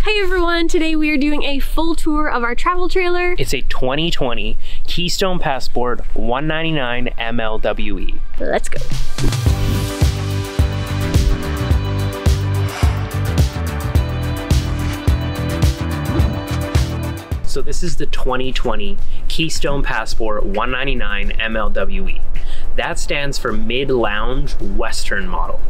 Hi everyone, today we are doing a full tour of our travel trailer. It's a 2020 Keystone Passport 199 MLWE. Let's go. So this is the 2020 Keystone Passport 199 MLWE. That stands for Mid-Lounge Western Model.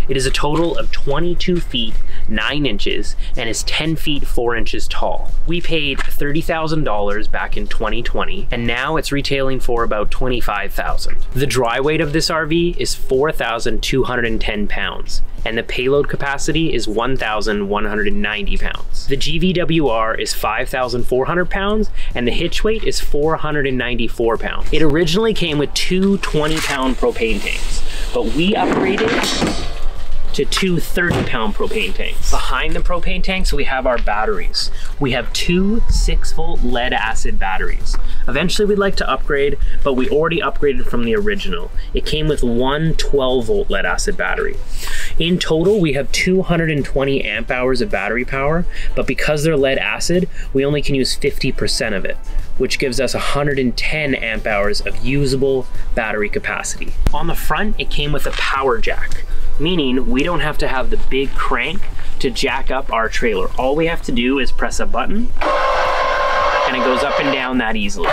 It is a total of 22 feet 9 inches and is 10 feet 4 inches tall. We paid $30,000 back in 2020 and now it's retailing for about $25,000. The dry weight of this RV is 4,210 pounds and the payload capacity is 1,190 pounds. The GVWR is 5,400 pounds and the hitch weight is 494 pounds. It originally came with two 20-pound propane tanks, but we upgraded to two 30-pound propane tanks. Behind the propane tanks, we have our batteries. We have two 6-volt lead acid batteries. Eventually we'd like to upgrade, but we already upgraded from the original. It came with one 12-volt lead acid battery. In total, we have 220 amp hours of battery power, but because they're lead acid, we only can use 50% of it, which gives us 110 amp hours of usable battery capacity. On the front, it came with a power jack, meaning we don't have to have the big crank to jack up our trailer. All we have to do is press a button and it goes up and down that easily.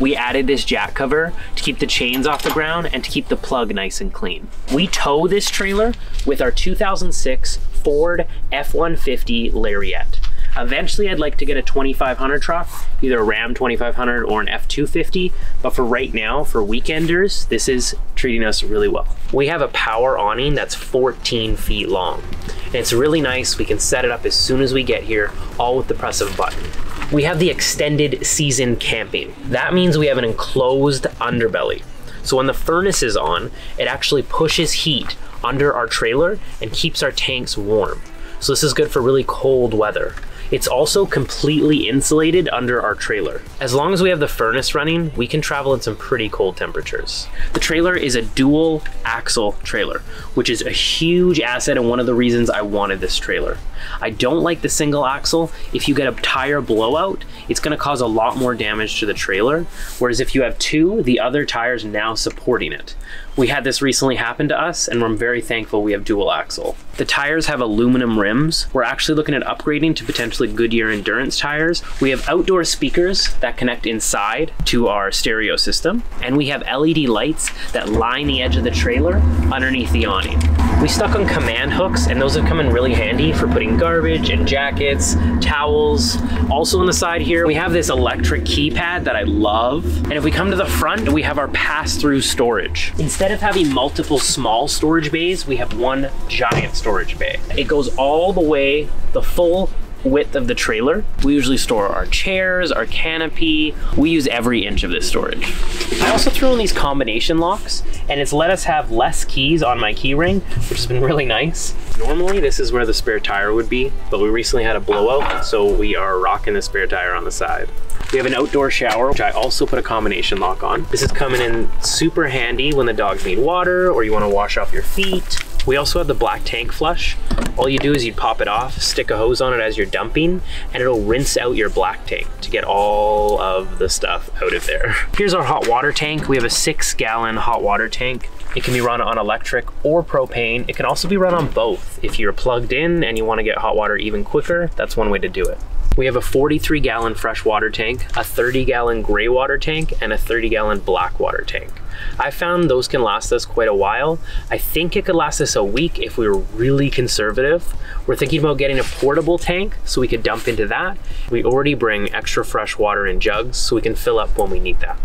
We added this jack cover to keep the chains off the ground and to keep the plug nice and clean. We tow this trailer with our 2006 Ford F-150 Lariat. Eventually, I'd like to get a 2500 truck, either a Ram 2500 or an F-250, but for right now, for weekenders, this is treating us really well. We have a power awning that's 14 feet long. And it's really nice. We can set it up as soon as we get here, all with the press of a button. We have the extended season camping. That means we have an enclosed underbelly. So when the furnace is on, it actually pushes heat under our trailer and keeps our tanks warm. So this is good for really cold weather. It's also completely insulated under our trailer. As long as we have the furnace running, we can travel in some pretty cold temperatures. The trailer is a dual axle trailer, which is a huge asset and one of the reasons I wanted this trailer. I don't like the single axle. If you get a tire blowout, it's gonna cause a lot more damage to the trailer, whereas if you have two, the other tire's now supporting it. We had this recently happen to us and I'm very thankful we have dual axle. The tires have aluminum rims. We're actually looking at upgrading to potentially Goodyear Endurance tires. We have outdoor speakers that connect inside to our stereo system. And we have LED lights that line the edge of the trailer underneath the awning. We stuck on command hooks and those have come in really handy for putting garbage and jackets, towels. Also on the side here, we have this electric keypad that I love. And if we come to the front, we have our pass-through storage. Instead of having multiple small storage bays, we have one giant storage bay. It goes all the way, the full width of the trailer. We usually store our chairs, our canopy. We use every inch of this storage. I also threw in these combination locks and it's let us have less keys on my key ring, which has been really nice. Normally this is where the spare tire would be, but we recently had a blowout, so we are rocking the spare tire on the side. We have an outdoor shower, which I also put a combination lock on. This is coming in super handy when the dogs need water or you want to wash off your feet. We also have the black tank flush. All you do is you pop it off, stick a hose on it as you're dumping, and it'll rinse out your black tank to get all of the stuff out of there. Here's our hot water tank. We have a 6-gallon hot water tank. It can be run on electric or propane. It can also be run on both. If you're plugged in and you want to get hot water even quicker, that's one way to do it. We have a 43-gallon fresh water tank, a 30-gallon gray water tank, and a 30-gallon black water tank. I found those can last us quite a while. I think it could last us a week if we were really conservative. We're thinking about getting a portable tank so we could dump into that. We already bring extra fresh water in jugs so we can fill up when we need that.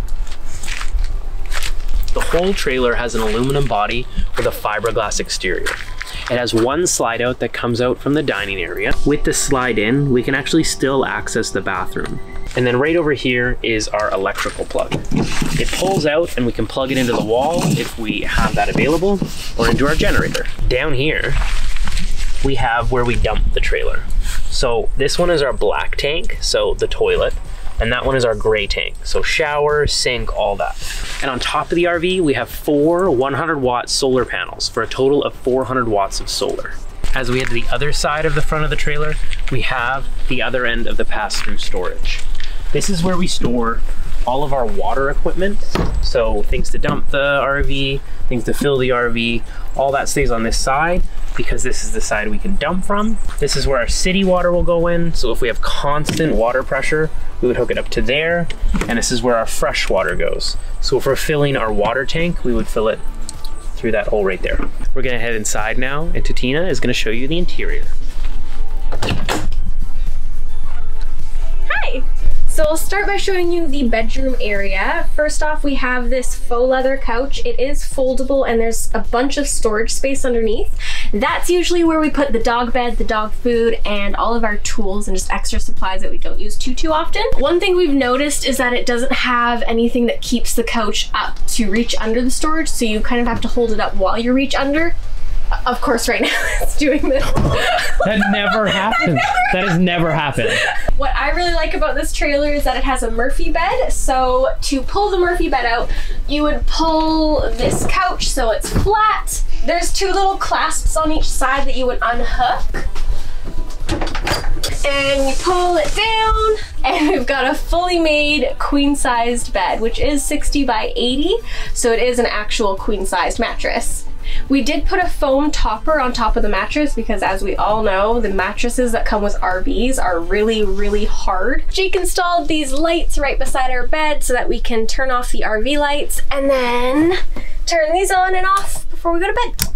The whole trailer has an aluminum body with a fiberglass exterior. It has one slide out that comes out from the dining area. With the slide in, we can actually still access the bathroom. And then right over here is our electrical plug. It pulls out and we can plug it into the wall if we have that available, or into our generator. Down here, we have where we dump the trailer. So this one is our black tank, so the toilet, and that one is our gray tank. So shower, sink, all that. And on top of the RV, we have 4 100-watt solar panels for a total of 400 watts of solar. As we head to the other side of the front of the trailer, we have the other end of the pass-through storage. This is where we store all of our water equipment. So things to dump the RV, things to fill the RV, all that stays on this side because this is the side we can dump from. This is where our city water will go in. So if we have constant water pressure, we would hook it up to there. And this is where our fresh water goes. So if we're filling our water tank, we would fill it through that hole right there. We're gonna head inside now, and Tatina is gonna show you the interior. Hi! So I'll start by showing you the bedroom area. First off, we have this faux leather couch. It is foldable and there's a bunch of storage space underneath. That's usually where we put the dog bed, the dog food, and all of our tools and just extra supplies that we don't use too often. One thing we've noticed is that it doesn't have anything that keeps the couch up to reach under the storage, so you kind of have to hold it up while you reach under. Of course, right now it's doing this. That never happens. That has never happened. What I really like about this trailer is that it has a Murphy bed. So to pull the Murphy bed out, you would pull this couch so it's flat. There's two little clasps on each side that you would unhook. And you pull it down, and we've got a fully made queen-sized bed, which is 60 by 80. So it is an actual queen-sized mattress. We did put a foam topper on top of the mattress because, as we all know, the mattresses that come with RVs are really hard. Jake installed these lights right beside our bed so that we can turn off the RV lights and then turn these on and off before we go to bed.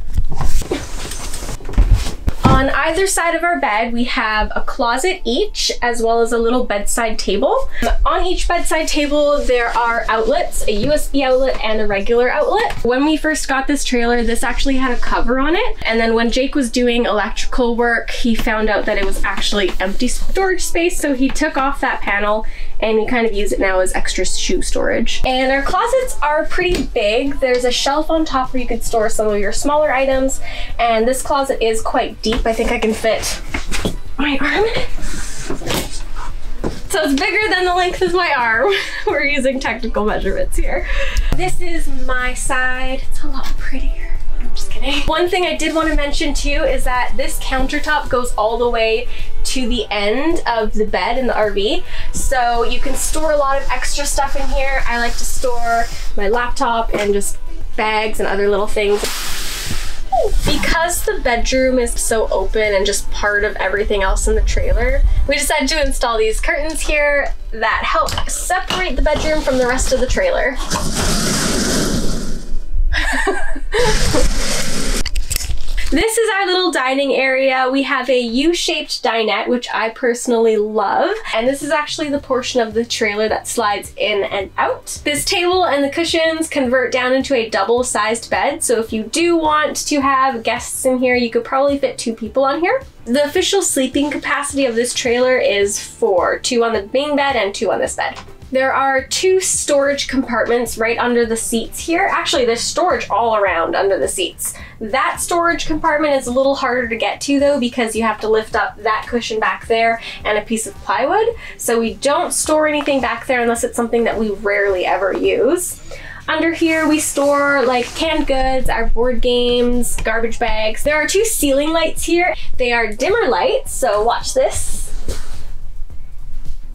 On either side of our bed, we have a closet each, as well as a little bedside table. On each bedside table, there are outlets, a USB outlet and a regular outlet. When we first got this trailer, this actually had a cover on it. And then when Jake was doing electrical work, he found out that it was actually empty storage space. So he took off that panel and we kind of use it now as extra shoe storage. And our closets are pretty big. There's a shelf on top where you could store some of your smaller items. And this closet is quite deep. I think I can fit my arm in it. So it's bigger than the length of my arm. We're using technical measurements here. This is my side. It's a lot prettier. I'm just kidding. One thing I did want to mention too is that this countertop goes all the way to the end of the bed in the RV. So you can store a lot of extra stuff in here. I like to store my laptop and just bags and other little things. Because the bedroom is so open and just part of everything else in the trailer, we decided to install these curtains here that help separate the bedroom from the rest of the trailer. This is our little dining area. We have a U-shaped dinette, which I personally love. And this is actually the portion of the trailer that slides in and out. This table and the cushions convert down into a double-sized bed. So if you do want to have guests in here, you could probably fit 2 people on here. The official sleeping capacity of this trailer is 4, 2 on the main bed and 2 on this bed. There are 2 storage compartments right under the seats here. Actually, there's storage all around under the seats. That storage compartment is a little harder to get to though, because you have to lift up that cushion back there and a piece of plywood. So we don't store anything back there unless it's something that we rarely ever use. Under here we store like canned goods, our board games, garbage bags. There are 2 ceiling lights here. They are dimmer lights, so watch this.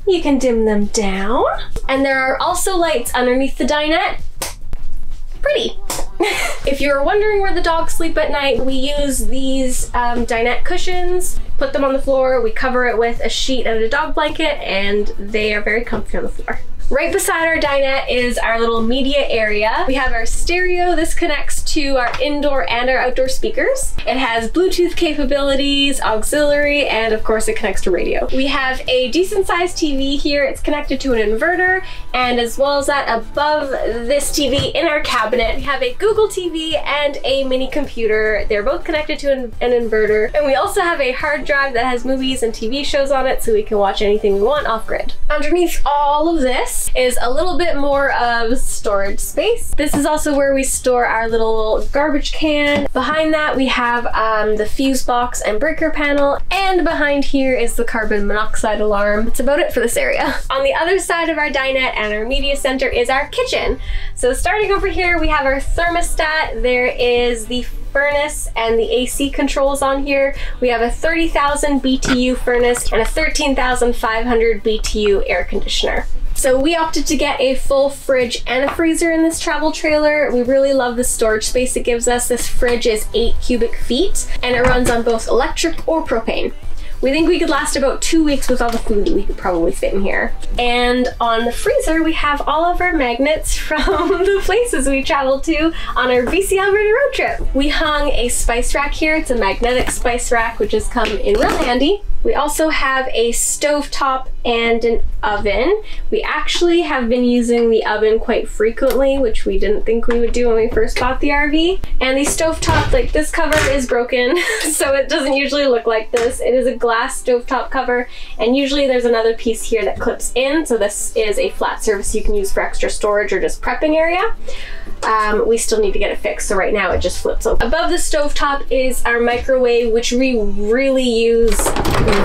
You can dim them down. And there are also lights underneath the dinette. Pretty. If you're wondering where the dogs sleep at night, we use these dinette cushions, put them on the floor, we cover it with a sheet and a dog blanket, and they are very comfy on the floor. Right beside our dinette is our little media area. We have our stereo. This connects to our indoor and our outdoor speakers. It has Bluetooth capabilities, auxiliary, and of course it connects to radio. We have a decent sized TV here. It's connected to an inverter, and as well as that, above this TV in our cabinet, we have a Google TV and a mini computer. They're both connected to an inverter. And we also have a hard drive that has movies and TV shows on it, so we can watch anything we want off grid. Underneath all of this is a little bit more of storage space. This is also where we store our little garbage can. Behind that we have the fuse box and breaker panel, and behind here is the carbon monoxide alarm. That's about it for this area. On the other side of our dinette and our media center is our kitchen. So starting over here we have our thermostat. There is the furnace and the AC controls on here. We have a 30,000 BTU furnace and a 13,500 BTU air conditioner. So we opted to get a full fridge and a freezer in this travel trailer. We really love the storage space it gives us. This fridge is 8 cubic feet and it runs on both electric or propane. We think we could last about 2 weeks with all the food that we could probably fit in here. And on the freezer, we have all of our magnets from the places we traveled to on our BC Alberta road trip. We hung a spice rack here. It's a magnetic spice rack, which has come in real handy. We also have a stovetop and an oven. We actually have been using the oven quite frequently, which we didn't think we would do when we first bought the RV. And the stovetop, like this cover is broken, so it doesn't usually look like this. It is a glass stovetop cover, and usually there's another piece here that clips in, so this is a flat surface you can use for extra storage or just prepping area. We still need to get it fixed, so right now it just flips open. Above the stovetop is our microwave, which we really use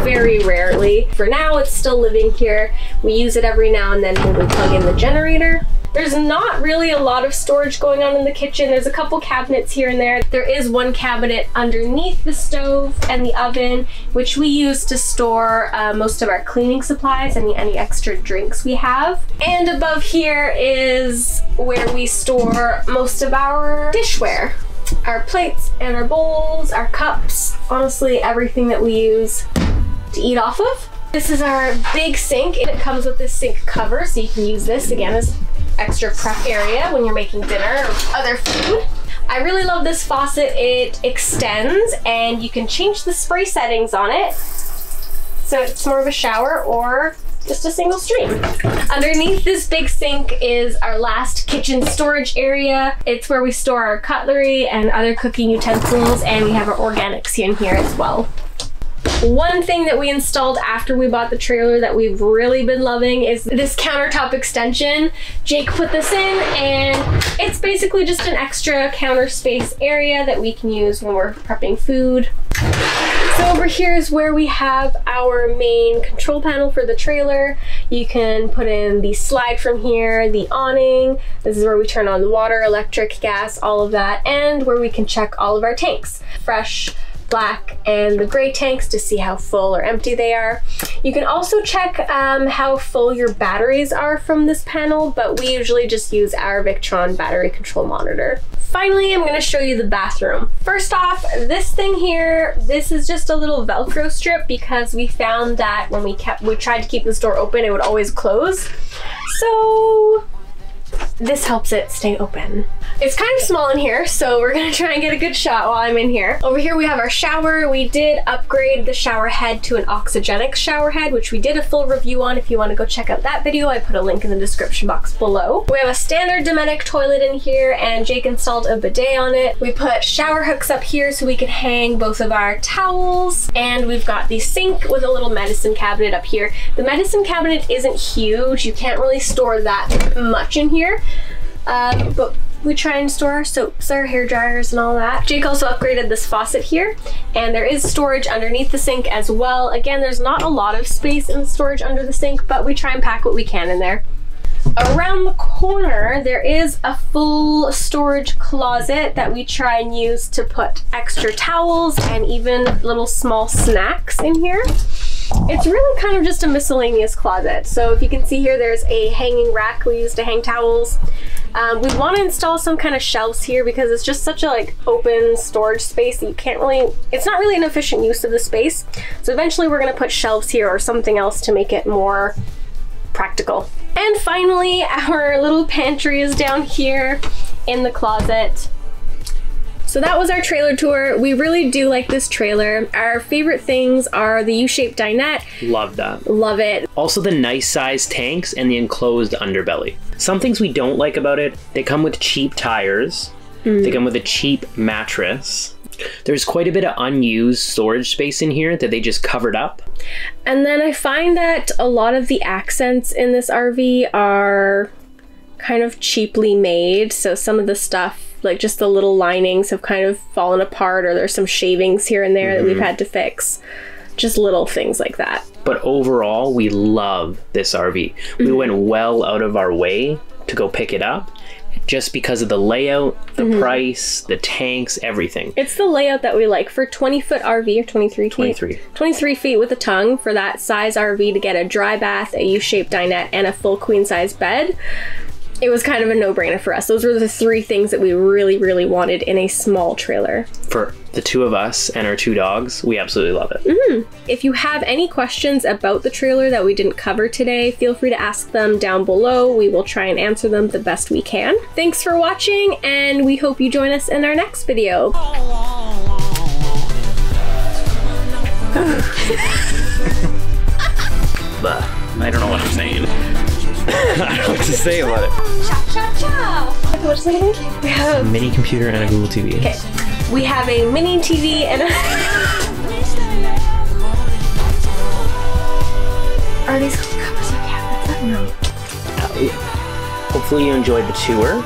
very rarely. For now, it's still living here. We use it every now and then when we plug in the generator. There's not really a lot of storage going on in the kitchen. There's a couple cabinets here and there. There is one cabinet underneath the stove and the oven, which we use to store most of our cleaning supplies and any extra drinks we have. And above here is where we store most of our dishware. Our plates and our bowls, our cups, honestly everything that we use to eat off of. This is our big sink. It comes with this sink cover, so you can use this again as extra prep area when you're making dinner or other food. I really love this faucet. It extends and you can change the spray settings on it, so it's more of a shower or just a single stream. Underneath this big sink is our last kitchen storage area. It's where we store our cutlery and other cooking utensils, and we have our organics in here as well. One thing that we installed after we bought the trailer that we've really been loving is this countertop extension. Jake put this in, and it's basically just an extra counter space area that we can use when we're prepping food. So over here is where we have our main control panel for the trailer. You can put in the slide from here, the awning. This is where we turn on the water, electric, gas, all of that, and where we can check all of our tanks. Fresh, black, and the gray tanks to see how full or empty they are. You can also check how full your batteries are from this panel, but we usually just use our Victron battery control monitor. Finally, I'm going to show you the bathroom. First off, this thing here, this is just a little Velcro strip because we found that when we tried to keep this door open, it would always close. So this helps it stay open. It's kind of small in here, so we're gonna try and get a good shot while I'm in here. Over here we have our shower. We did upgrade the shower head to an oxygenic shower head, which we did a full review on. If you want to go check out that video, I put a link in the description box below. We have a standard Dometic toilet in here, and Jake installed a bidet on it. We put shower hooks up here so we can hang both of our towels, and we've got the sink with a little medicine cabinet up here. The medicine cabinet isn't huge. You can't really store that much in here, but we try and store our soaps, our hair dryers, and all that. Jake also upgraded this faucet here, and there is storage underneath the sink as well. Again, there's not a lot of space in the storage under the sink, but we try and pack what we can in there. Around the corner, there is a full storage closet that we try and use to put extra towels and even little small snacks in here. It's really kind of just a miscellaneous closet. So if you can see here, there's a hanging rack we use to hang towels. We want to install some kind of shelves here because it's just such a open storage space that you can't really, it's not really an efficient use of the space. So eventually we're going to put shelves here or something else to make it more practical. And finally, our little pantry is down here in the closet. So that was our trailer tour. We really do like this trailer. Our favorite things are the U-shaped dinette. Love that. Love it. Also the nice sized tanks and the enclosed underbelly. Some things we don't like about it, they come with cheap tires. They come with a cheap mattress. There's quite a bit of unused storage space in here that they just covered up. And then I find that a lot of the accents in this RV are kind of cheaply made. So some of the stuff, like just the little linings, have kind of fallen apart, or there's some shavings here and there that we've had to fix. Just little things like that. But overall, we love this RV. We went well out of our way to go pick it up, just because of the layout, the price, the tanks, everything. It's the layout that we like. For 20-foot RV, or 23 feet? 23 feet with a tongue, for that size RV to get a dry bath, a U-shaped dinette, and a full queen-size bed. It was kind of a no-brainer for us. Those were the 3 things that we really, really wanted in a small trailer. For the 2 of us and our 2 dogs, we absolutely love it. If you have any questions about the trailer that we didn't cover today, feel free to ask them down below. We will try and answer them the best we can. Thanks for watching, and we hope you join us in our next video. But I don't know what I'm saying. I don't know what to say about it. Ciao, ciao, ciao. What's the name? We have a mini computer and a Google TV. Okay. We have a mini TV and a... Are these covers of cabinets? No. Hopefully you enjoyed the tour.